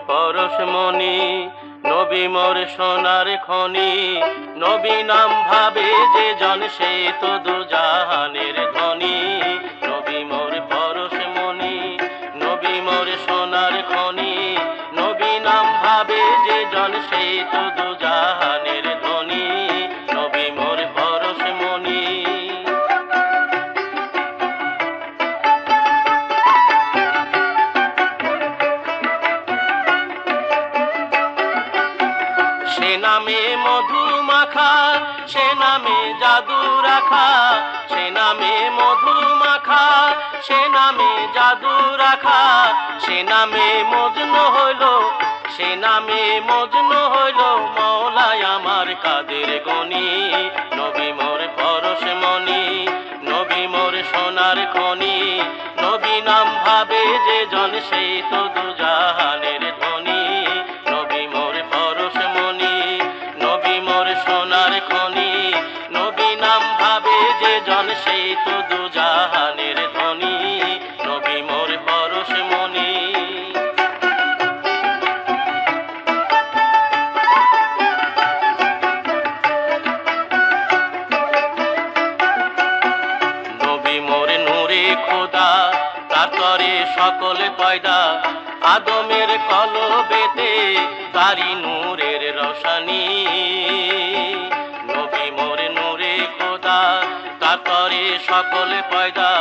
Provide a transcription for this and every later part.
পরশমণি, নবী মোর সোনার খনি। নবী নাম ভাবে যে জন সে তো দুজাহানের ধনী। নবী মোর পরশমণি, নবী মোর সোনার খনি। নবী নাম ভাবে যে জন সে তো দুজাহানের ধনী। নবী মোর পরশমণি। সে নামে মধু মাখা, সে নামে জাদু রাখা। সে নামে মধু মাখা, সে নামে জাদু রাখা। সে নামে মজনু হইল, সে নামে মজনু হইল মওলায় আমার কাদের গনি। নবী মোর পরশমণি, নবী মোর সোনার খনি। নবী নাম ভাবে যে জন সেই তো দুজাহানের ধনী। নবী মোর পরশমণি, নবী মোর সোনার খনি। নবী নাম ভাবে যে জন সেই তো দুজাহানের ধনী। নবী মোর পরশমণি। নবী মোর নূরে খোদা, তার তরে সকল পয়দা। আদমের কলবেতে তারি নূরের রোশনী। নবী মোর নূরে খোদা, তার তরে সকল পয়দা।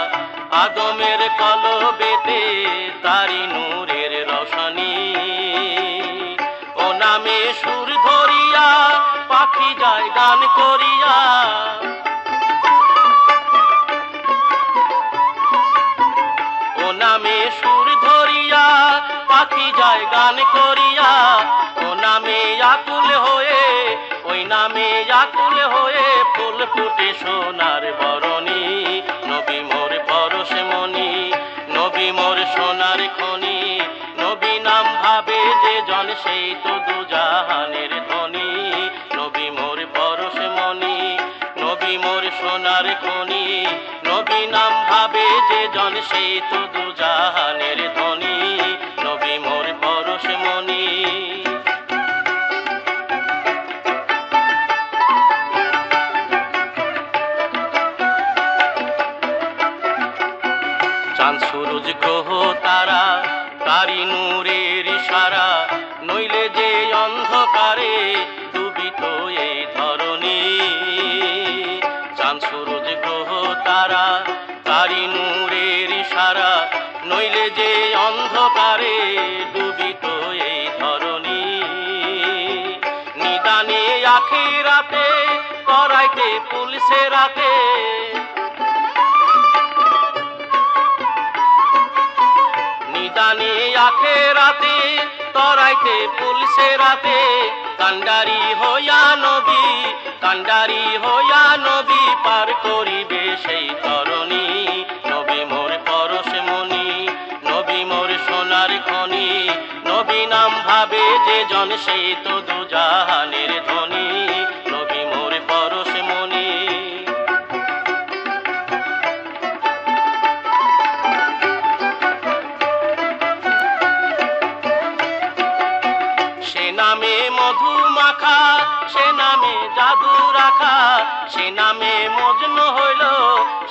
আদমের কলবেতে তারি নূরের রোশনী। ও নামে সুর ধরিয়া পাখি যায় গান করিয়া। ও নামে সুর ধরিয়া পাখি যায় গান করিয়া। ও নামে আকুল হয়ে, ওই নামে আকুল হয়ে ফুল ফুটে সোনার বরণী। নবী মোর পরশমণি, নবী মোর সোনার খনি। নবী নাম ভাবে যে জন সেই তো দুজাহানের ধনী। নবী মোর পরশমণি, নবী মোর সোনার খনি। নবী নাম ভাবে যে জন সেই তো দুজাহানের ধনী। নবী মোর পরশমণি। চাঁদ সূরজ গ্রহ তারা, তারি নূরের ইশারা। নইলে যে অন্ধকারে ডুবিত এই ধরণী। চাঁদ সূরজ গ্রহ তারা, তারি নূরের ইশারা। নইলে যে অন্ধকারে ডুবিত এই ধরণী। নিদানে আখিরাতে করাইতে পুলিশে রাতে। নিদানে আখিরাতে তরাইতে পুলিশে রাতে। কান্ডারি হইয়া নবী, কান্ডারি হইয়া নবী পার করিবে সেই তরণী। নবী মোর পরশমণি, নবী মোর সোনার খনি। নবী নাম ভাবে যে জন সেই তো দুজাহানের ধনী। নবী মোর পরশমণি। সে নামে মধু মাখা, সে নামে জাদু রাখা। সে নামে মজনু হইল,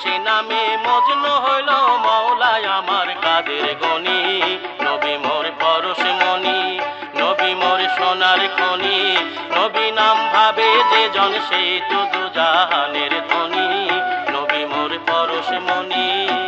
সে নামে মজনু হইল মওলায় আমার কাদের গনি। নবী মোর পরশমণি, নবী মোর সোনার খনি। নবী নাম ভাবে যে জন সেই তো দুজাহানের ধনী। নবী মোর পরশমণি।